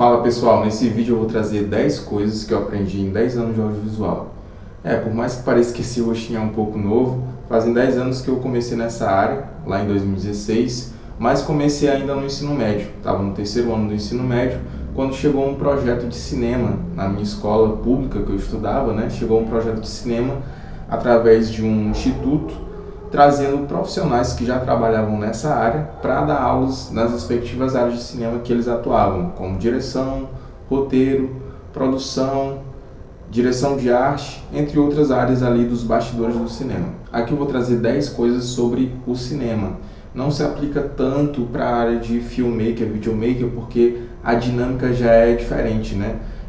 Fala pessoal, nesse vídeo eu vou trazer 10 coisas que eu aprendi em 10 anos de audiovisual. Por mais que pareça que esse rostinho é um pouco novo, fazem 10 anos que eu comecei nessa área, lá em 2016, mas comecei ainda no ensino médio. Estava no terceiro ano do ensino médio, quando chegou um projeto de cinema na minha escola pública que eu estudava, chegou um projeto de cinema através de um instituto, trazendo profissionais que já trabalhavam nessa área para dar aulas nas respectivas áreas de cinema que eles atuavam, como direção, roteiro, produção, direção de arte, entre outras áreas ali dos bastidores do cinema. Aqui eu vou trazer 10 coisas sobre o cinema. Não se aplica tanto para a área de filmmaker, videomaker, porque a dinâmica já é diferente,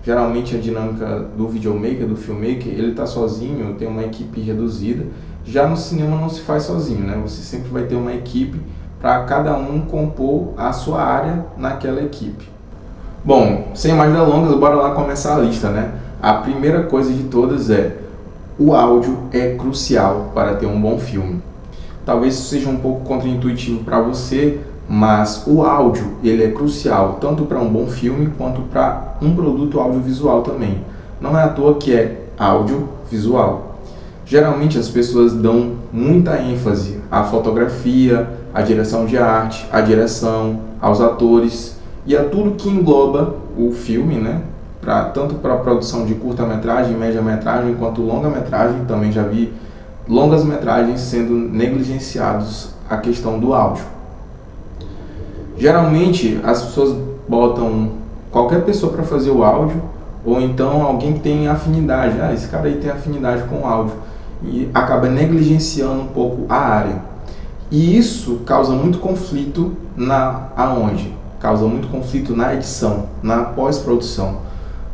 Geralmente a dinâmica do videomaker, do filmmaker, ele está sozinho, tem uma equipe reduzida. Já no cinema não se faz sozinho, Você sempre vai ter uma equipe para cada um compor a sua área naquela equipe. Bom, sem mais delongas, bora lá começar a lista, A primeira coisa de todas é: o áudio é crucial para ter um bom filme. Talvez isso seja um pouco contraintuitivo para você, mas o áudio ele é crucial tanto para um bom filme quanto para um produto audiovisual também. Não é à toa que é audiovisual. Geralmente as pessoas dão muita ênfase à fotografia, à direção de arte, à direção, aos atores e a tudo que engloba o filme, tanto para a produção de curta-metragem, média-metragem quanto longa-metragem. Também já vi longas-metragens sendo negligenciados a questão do áudio. Geralmente as pessoas botam qualquer pessoa para fazer o áudio, ou então alguém que tem afinidade. Esse cara aí tem afinidade com o áudio, e acaba negligenciando um pouco a área. E isso causa muito conflito Causa muito conflito na edição, na pós-produção.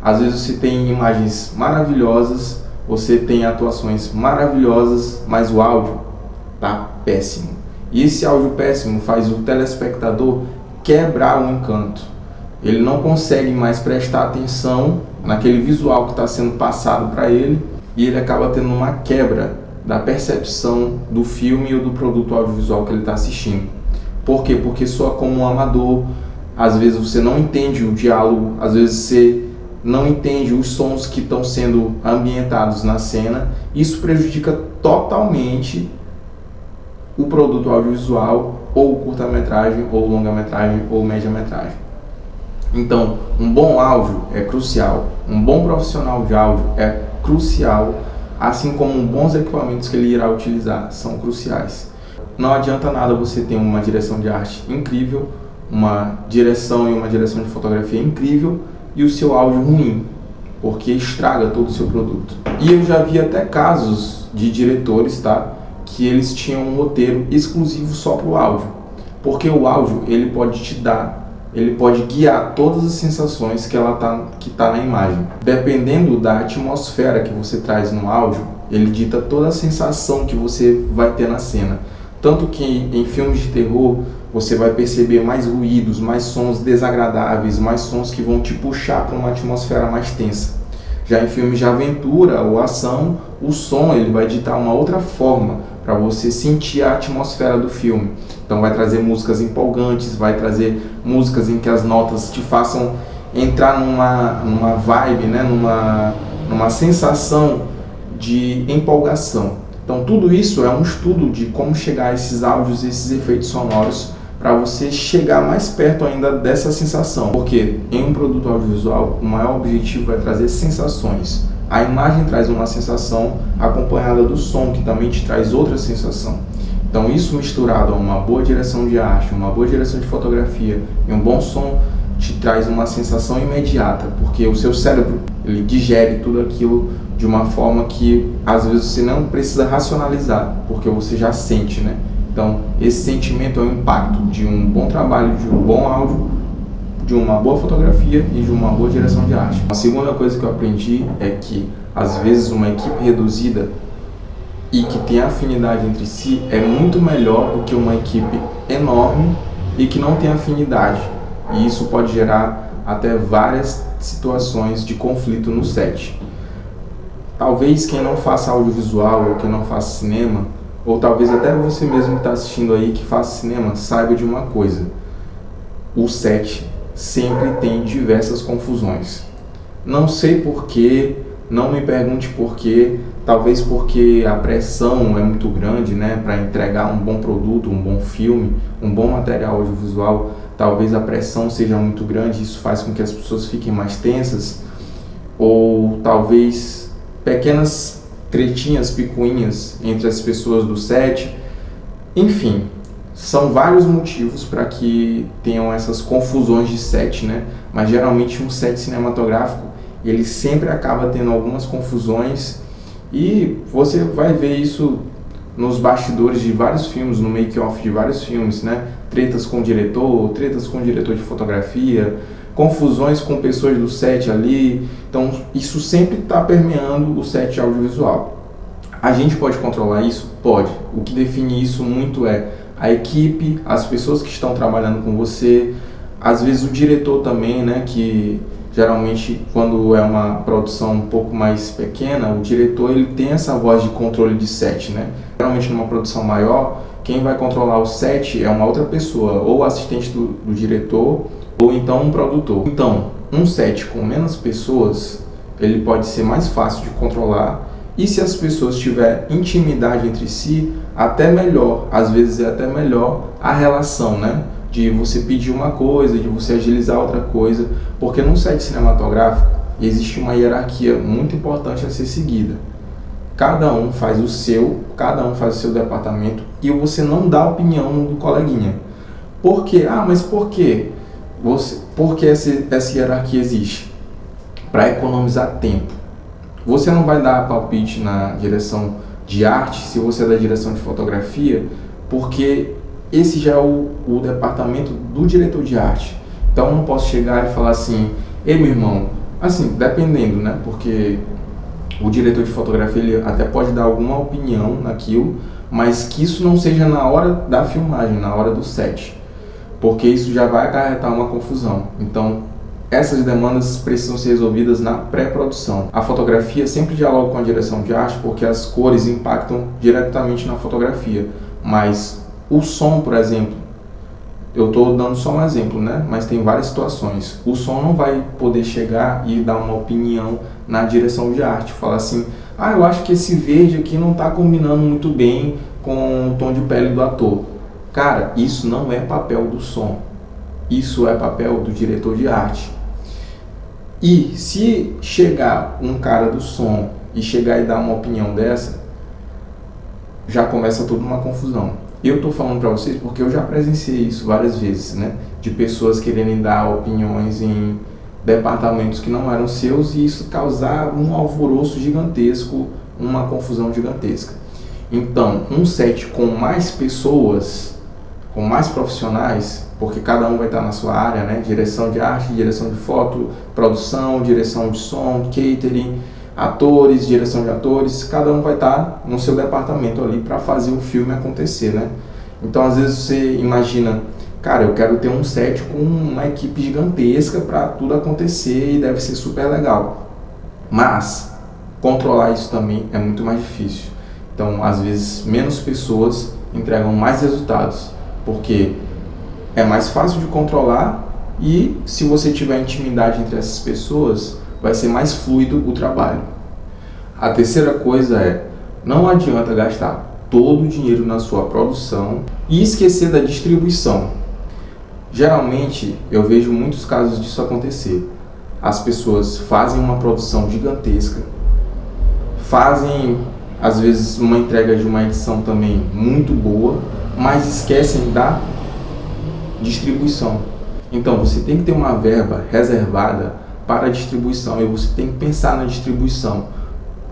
Às vezes você tem imagens maravilhosas, você tem atuações maravilhosas, mas o áudio tá péssimo. E esse áudio péssimo faz o telespectador quebrar o encanto. Ele não consegue mais prestar atenção naquele visual que está sendo passado para ele, e ele acaba tendo uma quebra da percepção do filme ou do produto audiovisual que ele está assistindo. Por quê? Porque soa como um amador. Às vezes você não entende o diálogo, às vezes você não entende os sons que estão sendo ambientados na cena. Isso prejudica totalmente o produto audiovisual, ou curta-metragem, ou longa-metragem, ou média-metragem. Então, um bom áudio é crucial, um bom profissional de áudio é crucial, assim como bons equipamentos que ele irá utilizar são cruciais. Não adianta nada você ter uma direção de arte incrível, uma direção e uma direção de fotografia incrível e o seu áudio ruim, porque estraga todo o seu produto. E eu já vi até casos de diretores, que eles tinham um roteiro exclusivo só para o áudio, porque o áudio ele pode guiar todas as sensações que tá na imagem. Dependendo da atmosfera que você traz no áudio, ele dita toda a sensação que você vai ter na cena. Tanto que em filmes de terror você vai perceber mais ruídos, mais sons desagradáveis, mais sons que vão te puxar para uma atmosfera mais tensa. Já em filmes de aventura ou ação, o som ele vai ditar uma outra forma para você sentir a atmosfera do filme. Então vai trazer músicas empolgantes, vai trazer músicas em que as notas te façam entrar numa vibe, numa sensação de empolgação. Então tudo isso é um estudo de como chegar a esses áudios, esses efeitos sonoros, para você chegar mais perto ainda dessa sensação. Porque em um produto audiovisual, o maior objetivo é trazer sensações. A imagem traz uma sensação acompanhada do som, que também te traz outra sensação. Então isso misturado a uma boa direção de arte, uma boa direção de fotografia e um bom som, te traz uma sensação imediata, porque o seu cérebro ele digere tudo aquilo de uma forma que às vezes você não precisa racionalizar, porque você já sente, Então esse sentimento é o impacto de um bom trabalho, de um bom áudio, de uma boa fotografia e de uma boa direção de arte. A segunda coisa que eu aprendi é que às vezes uma equipe reduzida e que tem afinidade entre si é muito melhor do que uma equipe enorme e que não tem afinidade. E isso pode gerar até várias situações de conflito no set. Talvez quem não faça audiovisual ou quem não faça cinema, ou talvez até você mesmo que está assistindo aí que faça cinema, saiba de uma coisa: o set sempre tem diversas confusões. Não sei porquê, não me pergunte porquê, talvez porque a pressão é muito grande, né, para entregar um bom produto, um bom filme, um bom material audiovisual. Talvez a pressão seja muito grande, isso faz com que as pessoas fiquem mais tensas, ou talvez pequenas tretinhas, picuinhas entre as pessoas do set. Enfim, são vários motivos para que tenham essas confusões de set, né? Mas geralmente um set cinematográfico, ele sempre acaba tendo algumas confusões, e você vai ver isso nos bastidores de vários filmes, no make-off de vários filmes, né? Tretas com o diretor de fotografia, confusões com pessoas do set ali. Então isso sempre está permeando o set audiovisual. A gente pode controlar isso? Pode. O que define isso muito é a equipe, as pessoas que estão trabalhando com você, às vezes o diretor também, né, que geralmente quando é uma produção um pouco mais pequena, o diretor ele tem essa voz de controle de set, né? Geralmente numa produção maior, quem vai controlar o set é uma outra pessoa, ou assistente do diretor, ou então um produtor. Então, um set com menos pessoas, ele pode ser mais fácil de controlar, e se as pessoas tiverem intimidade entre si, até melhor, às vezes é até melhor a relação, né? De você pedir uma coisa, de você agilizar outra coisa, porque num set cinematográfico existe uma hierarquia muito importante a ser seguida. Cada um faz o seu departamento, e você não dá opinião do coleguinha. Por quê? Mas por quê? Por que essa hierarquia existe? Para economizar tempo. Você não vai dar palpite na direção de arte se você é da direção de fotografia, porque esse já é o departamento do diretor de arte. Então eu não posso chegar e falar assim: ei, meu irmão, assim, dependendo, né? Porque o diretor de fotografia ele até pode dar alguma opinião naquilo, mas que isso não seja na hora da filmagem, na hora do set, porque isso já vai acarretar uma confusão. Então essas demandas precisam ser resolvidas na pré-produção. A fotografia sempre dialoga com a direção de arte, porque as cores impactam diretamente na fotografia, mas o som, por exemplo, eu estou dando só um exemplo, né? Mas tem várias situações. O som não vai poder chegar e dar uma opinião na direção de arte, falar assim: eu acho que esse verde aqui não está combinando muito bem com o tom de pele do ator. Cara, isso não é papel do som, isso é papel do diretor de arte. E se chegar um cara do som e chegar e dar uma opinião dessa, já começa toda uma confusão. Eu estou falando para vocês porque eu já presenciei isso várias vezes, né? De pessoas quererem dar opiniões em departamentos que não eram seus, e isso causar um alvoroço gigantesco, uma confusão gigantesca. Então, um set com mais pessoas, com mais profissionais, porque cada um vai estar na sua área, né? Direção de arte, direção de foto, produção, direção de som, catering, atores, direção de atores, cada um vai estar no seu departamento ali para fazer o filme acontecer, né? Então, às vezes você imagina: cara, eu quero ter um set com uma equipe gigantesca para tudo acontecer e deve ser super legal. Mas controlar isso também é muito mais difícil. Então, às vezes, menos pessoas entregam mais resultados, porque é mais fácil de controlar, e se você tiver intimidade entre essas pessoas, vai ser mais fluido o trabalho. A terceira coisa é: não adianta gastar todo o dinheiro na sua produção e esquecer da distribuição. Geralmente, eu vejo muitos casos disso acontecer. As pessoas fazem uma produção gigantesca, fazem, às vezes, uma entrega de uma edição também muito boa, mas esquecem da distribuição. Então, você tem que ter uma verba reservada para a distribuição, e você tem que pensar na distribuição.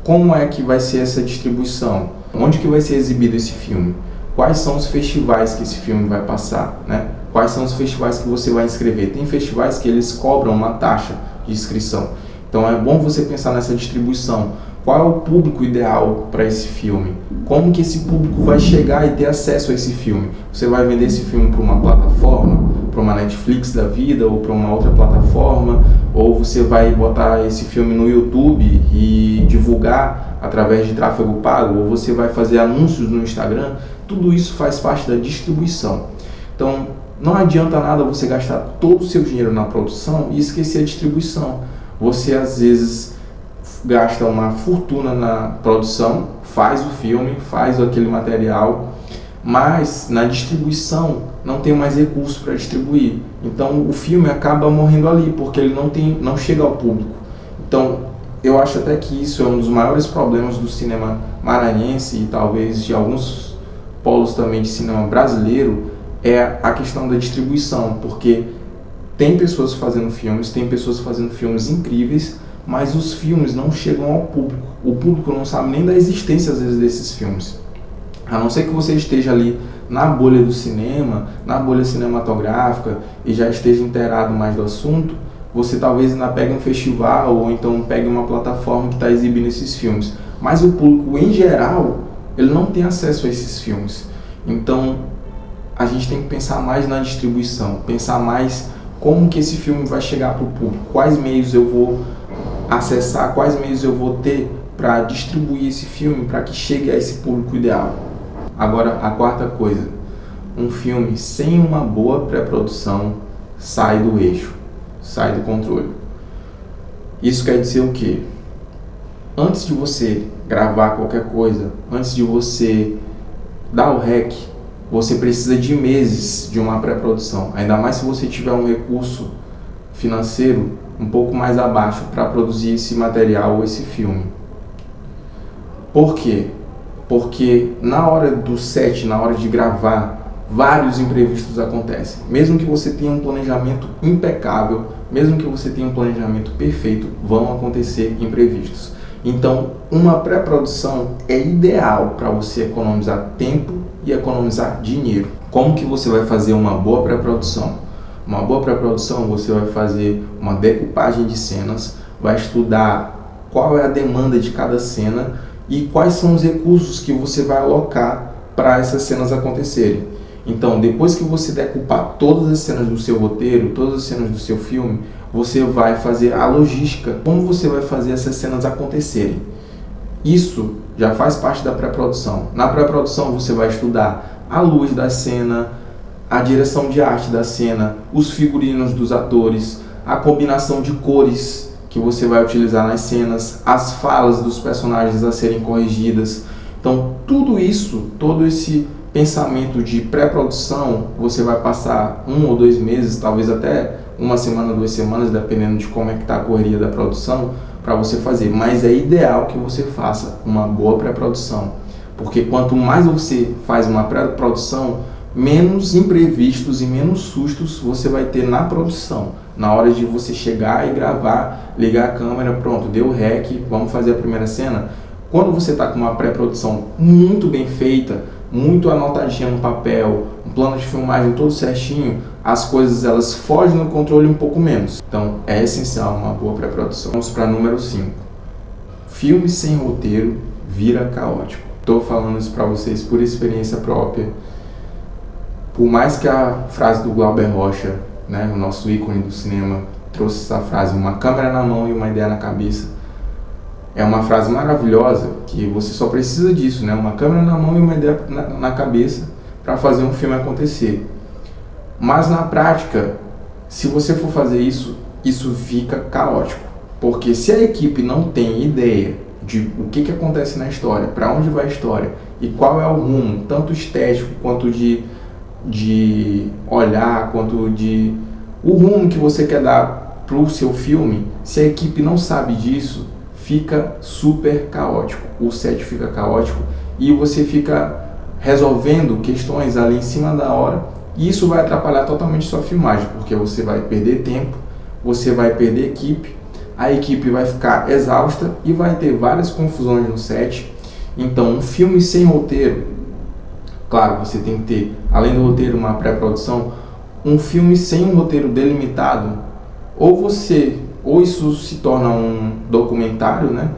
Como é que vai ser essa distribuição? Onde que vai ser exibido esse filme? Quais são os festivais que esse filme vai passar, né? Quais são os festivais que você vai inscrever? Tem festivais que eles cobram uma taxa de inscrição. Então é bom você pensar nessa distribuição. Qual é o público ideal para esse filme? Como que esse público vai chegar e ter acesso a esse filme? Você vai vender esse filme para uma plataforma, para uma Netflix da vida, ou para uma outra plataforma? Ou você vai botar esse filme no YouTube e divulgar através de tráfego pago? Ou você vai fazer anúncios no Instagram? Tudo isso faz parte da distribuição. Então, não adianta nada você gastar todo o seu dinheiro na produção e esquecer a distribuição. Você às vezes gasta uma fortuna na produção, faz o filme, faz aquele material, mas na distribuição não tem mais recurso para distribuir. Então o filme acaba morrendo ali, porque ele não chega ao público. Então eu acho até que isso é um dos maiores problemas do cinema maranhense e talvez de alguns polos também de cinema brasileiro, é a questão da distribuição, porque tem pessoas fazendo filmes incríveis, mas os filmes não chegam ao público. O público não sabe nem da existência, às vezes, desses filmes. A não ser que você esteja ali na bolha do cinema, na bolha cinematográfica, e já esteja inteirado mais do assunto, você talvez ainda pegue um festival, ou então pegue uma plataforma que está exibindo esses filmes. Mas o público, em geral, ele não tem acesso a esses filmes. Então, a gente tem que pensar mais na distribuição, pensar mais como que esse filme vai chegar para o público, quais meios eu vou acessar, quais meios eu vou ter para distribuir esse filme para que chegue a esse público ideal. Agora, a quarta coisa, um filme sem uma boa pré-produção sai do eixo, sai do controle. Isso quer dizer o quê? Antes de você gravar qualquer coisa, antes de você dar o rec, você precisa de meses de uma pré-produção, ainda mais se você tiver um recurso financeiro um pouco mais abaixo para produzir esse material ou esse filme. Por quê? Porque na hora do set, na hora de gravar, vários imprevistos acontecem. Mesmo que você tenha um planejamento impecável, mesmo que você tenha um planejamento perfeito, vão acontecer imprevistos. Então, uma pré-produção é ideal para você economizar tempo e economizar dinheiro. Como que você vai fazer uma boa pré-produção? Uma boa pré-produção, você vai fazer uma decupagem de cenas, vai estudar qual é a demanda de cada cena e quais são os recursos que você vai alocar para essas cenas acontecerem. Então, depois que você decupar todas as cenas do seu roteiro, todas as cenas do seu filme, você vai fazer a logística, como você vai fazer essas cenas acontecerem. Isso já faz parte da pré-produção. Na pré-produção você vai estudar a luz da cena, a direção de arte da cena, os figurinos dos atores, a combinação de cores que você vai utilizar nas cenas, as falas dos personagens a serem corrigidas. Então, tudo isso, todo esse pensamento de pré-produção, você vai passar 1 ou 2 meses, talvez até 1 semana, 2 semanas, dependendo de como é que está a correria da produção, para você fazer. Mas é ideal que você faça uma boa pré-produção, porque quanto mais você faz uma pré-produção, menos imprevistos e menos sustos você vai ter na produção. Na hora de você chegar e gravar, ligar a câmera, pronto, deu rec, vamos fazer a primeira cena. Quando você está com uma pré-produção muito bem feita, muito anotadinha no papel, um plano de filmagem todo certinho, as coisas elas fogem no controle um pouco menos. Então é essencial uma boa pré-produção. Vamos para número 5. Filme sem roteiro vira caótico. Estou falando isso para vocês por experiência própria. Por mais que a frase do Glauber Rocha, né, o nosso ícone do cinema, trouxe essa frase, uma câmera na mão e uma ideia na cabeça, é uma frase maravilhosa, que você só precisa disso, né? Uma câmera na mão e uma ideia na cabeça para fazer um filme acontecer. Mas na prática, se você for fazer isso, isso fica caótico. Porque se a equipe não tem ideia de o que acontece na história, para onde vai a história e qual é o rumo, tanto estético quanto de olhar, quanto de o rumo que você quer dar para o seu filme, se a equipe não sabe disso, fica super caótico, o set fica caótico e você fica resolvendo questões ali em cima da hora e isso vai atrapalhar totalmente sua filmagem, porque você vai perder tempo, você vai perder equipe, a equipe vai ficar exausta e vai ter várias confusões no set. Então, um filme sem roteiro, claro, você tem que ter, além do roteiro, uma pré-produção. Um filme sem um roteiro delimitado, ou isso se torna um documentário, né,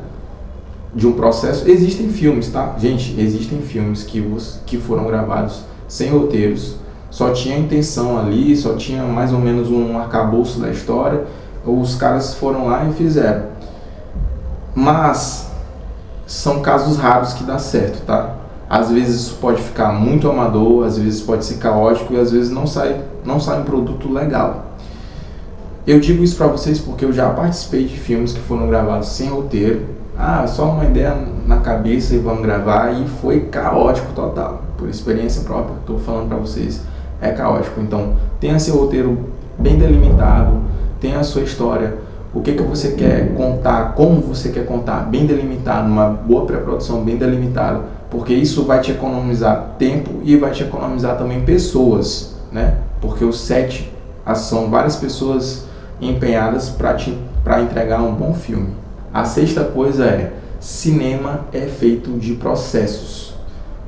de um processo. Existem filmes, tá? Gente, existem filmes que foram gravados sem roteiros, só tinha a intenção ali, só tinha mais ou menos um arcabouço da história, os caras foram lá e fizeram. Mas são casos raros que dá certo, tá? Às vezes isso pode ficar muito amador, às vezes pode ser caótico e às vezes não sai um produto legal. Eu digo isso para vocês porque eu já participei de filmes que foram gravados sem roteiro. Só uma ideia na cabeça e vamos gravar, e foi caótico total. Por experiência própria, estou falando para vocês, é caótico. Então, tenha seu roteiro bem delimitado, tenha a sua história, o que você quer contar, como você quer contar, bem delimitado, uma boa pré-produção bem delimitada, porque isso vai te economizar tempo e vai te economizar também pessoas, né? Porque o set são várias pessoas empenhadas para entregar um bom filme. A sexta coisa é: cinema é feito de processos.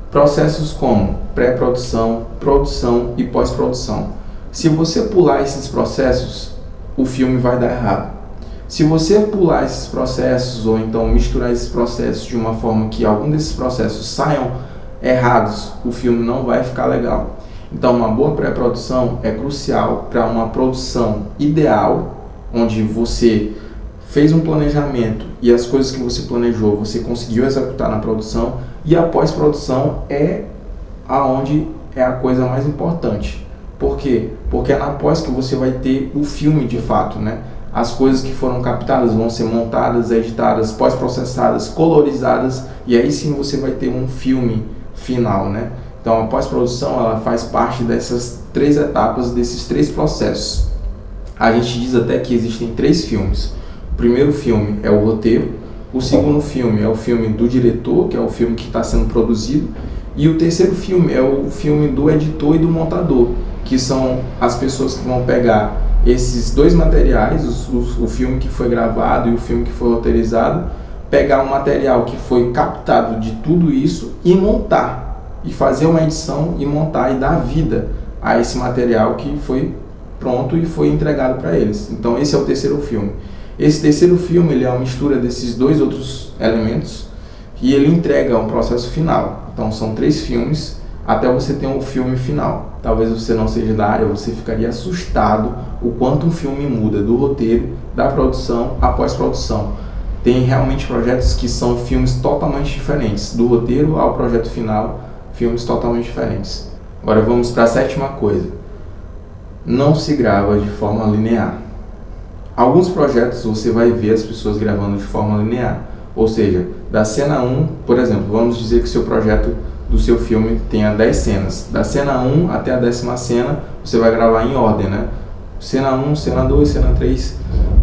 Processos como pré-produção, produção e pós-produção. Se você pular esses processos, o filme vai dar errado. Se você pular esses processos ou então misturar esses processos de uma forma que algum desses processos saiam errados, o filme não vai ficar legal. Então, uma boa pré-produção é crucial para uma produção ideal, onde você fez um planejamento e as coisas que você planejou você conseguiu executar na produção, e a pós-produção é aonde é a coisa mais importante. Por quê? Porque é na pós que você vai ter o filme de fato, né? As coisas que foram captadas vão ser montadas, editadas, pós-processadas, colorizadas, e aí sim você vai ter um filme final, né? Então a pós-produção ela faz parte dessas 3 etapas, desses 3 processos. A gente diz até que existem 3 filmes. O primeiro filme é o roteiro, o segundo filme é o filme do diretor, que é o filme que está sendo produzido, e o terceiro filme é o filme do editor e do montador, que são as pessoas que vão pegar esses 2 materiais, o filme que foi gravado e o filme que foi roteirizado, pegar um material que foi captado de tudo isso e montar, e fazer uma edição e montar e dar vida a esse material que foi pronto e foi entregado para eles. Então esse é o terceiro filme. Esse terceiro filme ele é uma mistura desses 2 outros elementos e ele entrega um processo final. Então são 3 filmes até você ter um filme final. Talvez você não seja da área, você ficaria assustado o quanto um filme muda do roteiro, da produção à pós-produção. Tem realmente projetos que são filmes totalmente diferentes, do roteiro ao projeto final, filmes totalmente diferentes. Agora vamos para a 7ª coisa: não se grava de forma linear. Alguns projetos você vai ver as pessoas gravando de forma linear, ou seja, da cena 1, por exemplo, vamos dizer que seu projeto do seu filme tenha 10 cenas. Da cena 1 até a 10ª cena, você vai gravar em ordem, né? Cena 1, cena 2, cena 3.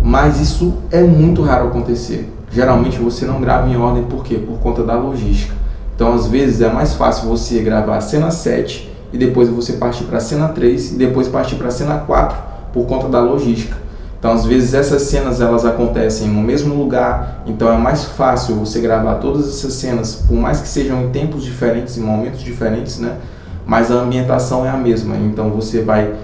Mas isso é muito raro acontecer. Geralmente você não grava em ordem, por quê? Por conta da logística. Então, às vezes, é mais fácil você gravar a cena 7 e depois você partir para a cena 3 e depois partir para a cena 4 por conta da logística. Então, às vezes, essas cenas elas acontecem no mesmo lugar, então é mais fácil você gravar todas essas cenas, por mais que sejam em tempos diferentes, em momentos diferentes, né? Mas a ambientação é a mesma, então você vai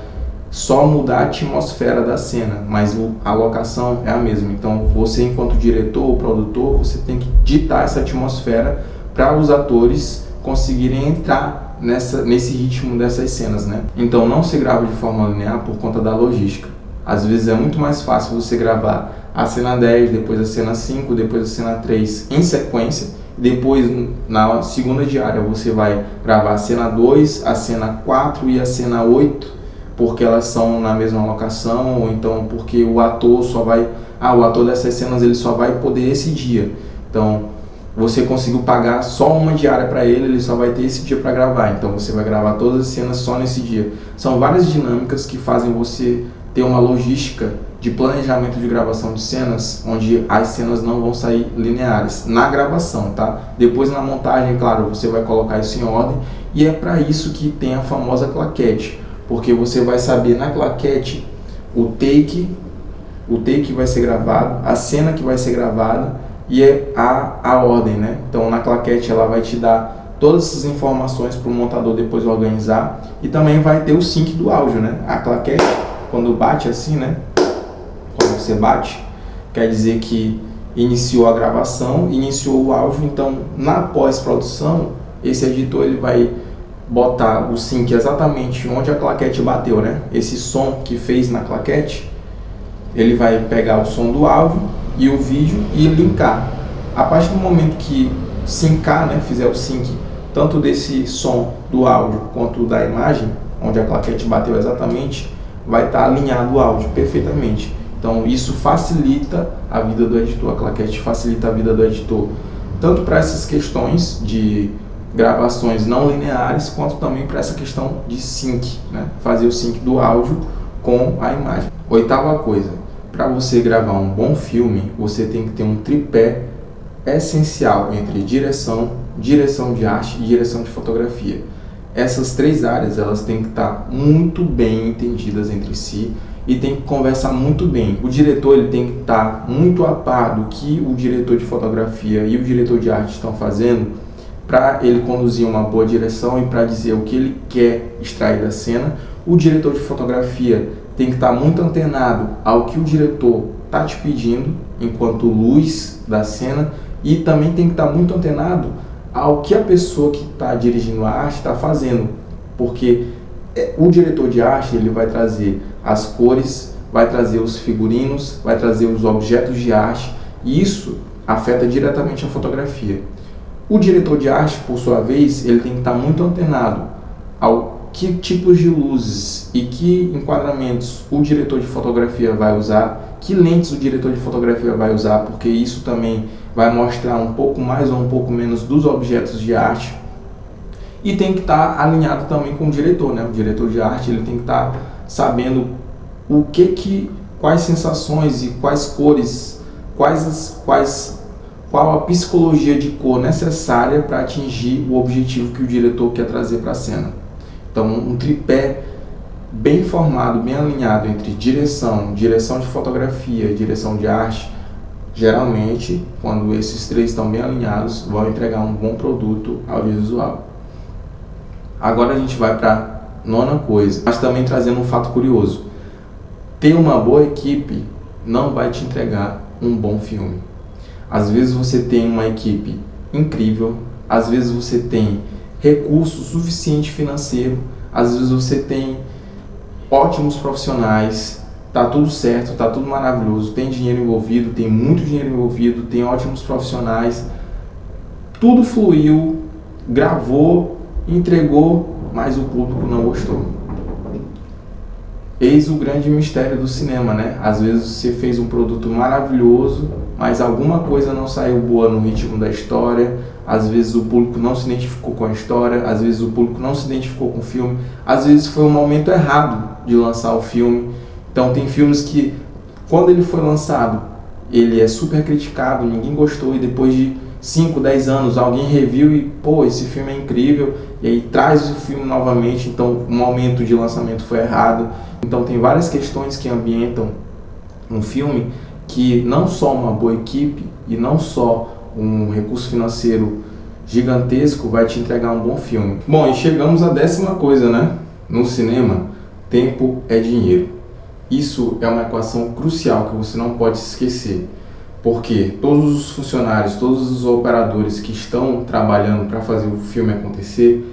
só mudar a atmosfera da cena, mas a locação é a mesma. Então, você, enquanto diretor ou produtor, você tem que ditar essa atmosfera para os atores conseguirem entrar nesse ritmo dessas cenas, né? Então, não se grava de forma linear por conta da logística. Às vezes é muito mais fácil você gravar a cena 10, depois a cena 5, depois a cena 3 em sequência. Depois, na segunda diária, você vai gravar a cena 2, a cena 4 e a cena 8, porque elas são na mesma locação, ou então porque o ator só vai... o ator dessas cenas ele só vai poder esse dia. Então, você conseguiu pagar só uma diária para ele, ele só vai ter esse dia para gravar. Então, você vai gravar todas as cenas só nesse dia. São várias dinâmicas que fazem você ter uma logística de planejamento de gravação de cenas, onde as cenas não vão sair lineares na gravação, tá? Depois na montagem, claro, você vai colocar isso em ordem, e é para isso que tem a famosa claquete, porque você vai saber na claquete o take que vai ser gravado, a cena que vai ser gravada e a ordem, né? Então na claquete ela vai te dar todas essas informações para o montador depois organizar, e também vai ter o sync do áudio, né? A claquete, quando bate assim, né? Quando você bate, quer dizer que iniciou a gravação, iniciou o áudio. Então, na pós-produção, esse editor ele vai botar o sync exatamente onde a claquete bateu, né? Esse som que fez na claquete, ele vai pegar o som do áudio e o vídeo e linkar. A partir do momento que sincar, né? Fizer o sync tanto desse som do áudio quanto da imagem, onde a claquete bateu exatamente, vai estar alinhado o áudio perfeitamente. Então isso facilita a vida do editor, a claquete facilita a vida do editor, tanto para essas questões de gravações não lineares, quanto também para essa questão de sync, né? Fazer o sync do áudio com a imagem. Oitava coisa, para você gravar um bom filme, você tem que ter um tripé essencial entre direção, direção de arte e direção de fotografia. Essas três áreas, elas têm que estar muito bem entendidas entre si e tem que conversar muito bem. O diretor, ele tem que estar muito a par do que o diretor de fotografia e o diretor de arte estão fazendo, para ele conduzir uma boa direção e para dizer o que ele quer extrair da cena. O diretor de fotografia tem que estar muito antenado ao que o diretor está te pedindo enquanto luz da cena, e também tem que estar muito antenado ao que a pessoa que está dirigindo a arte está fazendo, porque o diretor de arte, ele vai trazer as cores, vai trazer os figurinos, vai trazer os objetos de arte, e isso afeta diretamente a fotografia. O diretor de arte, por sua vez, ele tem que estar muito antenado ao que tipos de luzes e que enquadramentos o diretor de fotografia vai usar, que lentes o diretor de fotografia vai usar, porque isso também vai mostrar um pouco mais ou um pouco menos dos objetos de arte. E tem que estar alinhado também com o diretor, né? O diretor de arte, ele tem que estar sabendo quais sensações e quais cores, qual a psicologia de cor necessária para atingir o objetivo que o diretor quer trazer para a cena. Então, um tripé bem formado, bem alinhado entre direção de fotografia e direção de arte, geralmente, quando esses três estão bem alinhados, vão entregar um bom produto audiovisual. Agora a gente vai para a nona coisa, mas também trazendo um fato curioso. Ter uma boa equipe não vai te entregar um bom filme. Às vezes você tem uma equipe incrível, às vezes você tem recurso suficiente financeiro, às vezes você tem ótimos profissionais, tá tudo certo, tá tudo maravilhoso, tem dinheiro envolvido, tem muito dinheiro envolvido, tem ótimos profissionais, tudo fluiu, gravou, entregou, mas o público não gostou. Eis o grande mistério do cinema, né? Às vezes você fez um produto maravilhoso, mas alguma coisa não saiu boa no ritmo da história, às vezes o público não se identificou com a história, às vezes o público não se identificou com o filme, às vezes foi um momento errado de lançar o filme. Então tem filmes que, quando ele foi lançado, ele é super criticado, ninguém gostou, e depois de 5, 10 anos alguém reviu e, pô, esse filme é incrível, e aí traz o filme novamente, então o momento de lançamento foi errado. Então tem várias questões que ambientam um filme, que não só uma boa equipe e não só um recurso financeiro gigantesco vai te entregar um bom filme. Bom, e chegamos à 10ª coisa, né? No cinema, tempo é dinheiro. Isso é uma equação crucial que você não pode esquecer, porque todos os funcionários, todos os operadores que estão trabalhando para fazer o filme acontecer,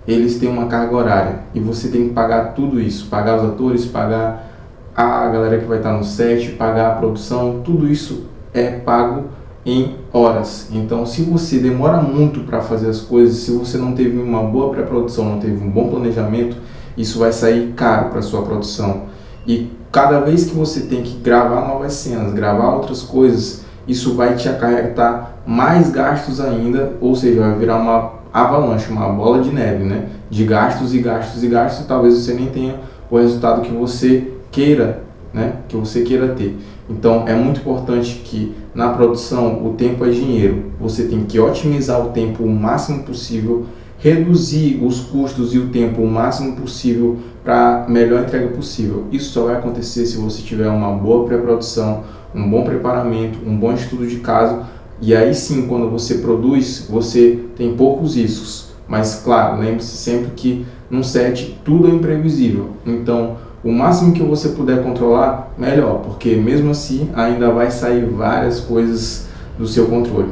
eles têm uma carga horária e você tem que pagar tudo isso, pagar os atores, pagar a galera que vai estar no set, pagar a produção, tudo isso é pago em horas. Então, se você demora muito para fazer as coisas, se você não teve uma boa pré-produção, não teve um bom planejamento, isso vai sair caro para sua produção. E cada vez que você tem que gravar novas cenas, gravar outras coisas, isso vai te acarretar mais gastos ainda, ou seja, vai virar uma avalanche, uma bola de neve, né? De gastos e gastos e gastos, e talvez você nem tenha o resultado que você queira, né? Que você queira ter. Então é muito importante que na produção o tempo é dinheiro. Você tem que otimizar o tempo o máximo possível, reduzir os custos e o tempo o máximo possível para a melhor entrega possível. Isso só vai acontecer se você tiver uma boa pré-produção, um bom preparamento, um bom estudo de caso, e aí sim, quando você produz, você tem poucos riscos. Mas claro, lembre-se sempre que num set tudo é imprevisível. Então, o máximo que você puder controlar, melhor, porque mesmo assim ainda vai sair várias coisas do seu controle.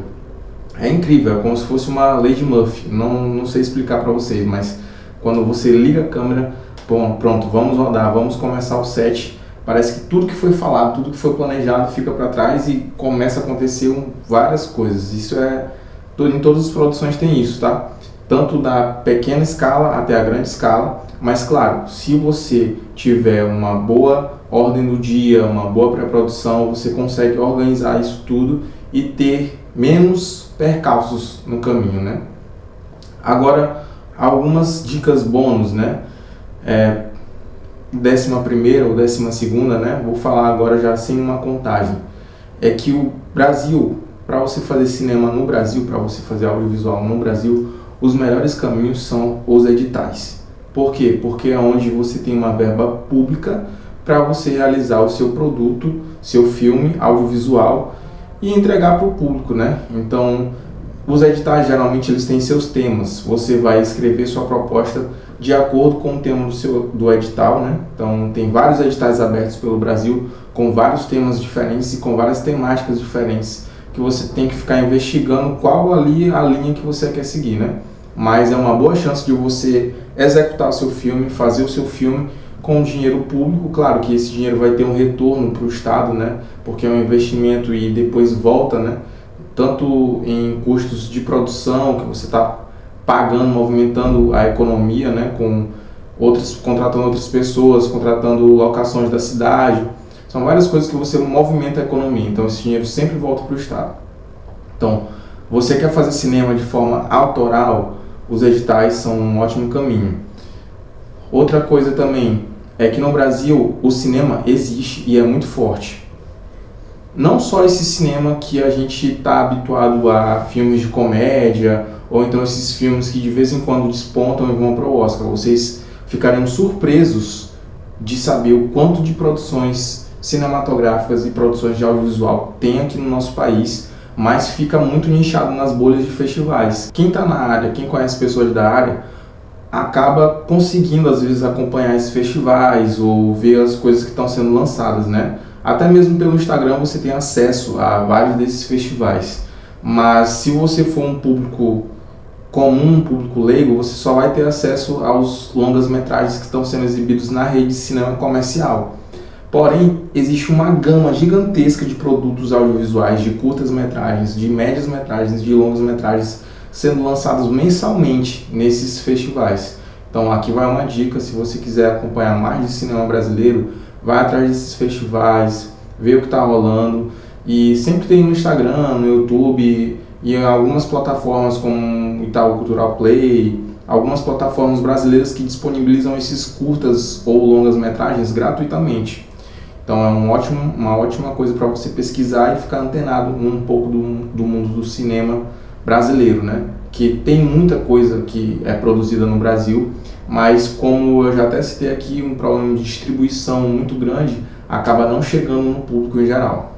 É incrível, é como se fosse uma lei de Murphy. Não sei explicar para vocês, mas quando você liga a câmera, bom, pronto, vamos rodar, vamos começar o set. Parece que tudo que foi falado, tudo que foi planejado fica para trás e começa a acontecer várias coisas. Isso em todas as produções tem isso, tá? tanto da pequena escala até a grande escala. Mas claro, se você tiver uma boa ordem do dia, uma boa pré-produção, você consegue organizar isso tudo e ter menos percalços no caminho, né? Agora, algumas dicas bônus, né? 11ª ou 12ª, né? Vou falar agora já sem uma contagem. É que o Brasil, para você fazer cinema no Brasil, para você fazer audiovisual no Brasil, os melhores caminhos são os editais. Por quê? Porque é onde você tem uma verba pública para você realizar o seu produto, seu filme audiovisual e entregar para o público, né? Então, os editais geralmente eles têm seus temas. Você vai escrever sua proposta de acordo com o tema do edital, né? Então, tem vários editais abertos pelo Brasil com vários temas diferentes e com várias temáticas diferentes que você tem que ficar investigando qual ali a linha que você quer seguir, né? Mas é uma boa chance de você executar o seu filme, fazer o seu filme com dinheiro público. Claro que esse dinheiro vai ter um retorno para o Estado, né? Porque é um investimento e depois volta, né? Tanto em custos de produção, que você está pagando, movimentando a economia, né? Contratando outras pessoas, contratando locações da cidade. São várias coisas que você movimenta a economia, então esse dinheiro sempre volta para o Estado. Então, você quer fazer cinema de forma autoral, os editais são um ótimo caminho. Outra coisa também é que no Brasil o cinema existe e é muito forte. Não só esse cinema que a gente está habituado a filmes de comédia, ou então esses filmes que de vez em quando despontam e vão para o Oscar. Vocês ficariam surpresos de saber o quanto de produções cinematográficas e produções de audiovisual tem aqui no nosso país, mas fica muito nichado nas bolhas de festivais. Quem está na área, quem conhece pessoas da área, acaba conseguindo às vezes acompanhar esses festivais ou ver as coisas que estão sendo lançadas, né? Até mesmo pelo Instagram você tem acesso a vários desses festivais. Mas se você for um público comum, um público leigo, você só vai ter acesso aos longas-metragens que estão sendo exibidos na rede de cinema comercial. Porém, existe uma gama gigantesca de produtos audiovisuais, de curtas-metragens, de médias-metragens, de longas-metragens sendo lançados mensalmente nesses festivais. Então aqui vai uma dica: se você quiser acompanhar mais de cinema brasileiro, vai atrás desses festivais, vê o que está rolando. E sempre tem no Instagram, no YouTube e em algumas plataformas como Itaú Cultural Play, algumas plataformas brasileiras que disponibilizam esses curtas ou longas-metragens gratuitamente. Então é uma ótima coisa para você pesquisar e ficar antenado um pouco do mundo do cinema brasileiro, né? Que tem muita coisa que é produzida no Brasil, mas como eu já até citei aqui, um problema de distribuição muito grande acaba não chegando no público em geral.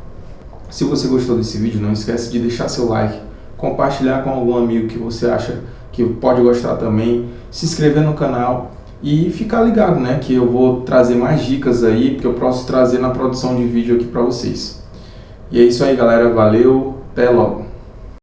Se você gostou desse vídeo, não esquece de deixar seu like, compartilhar com algum amigo que você acha que pode gostar também, se inscrever no canal e ficar ligado, né? Que eu vou trazer mais dicas aí, porque eu posso trazer na produção de vídeo aqui para vocês. E é isso aí, galera. Valeu, até logo!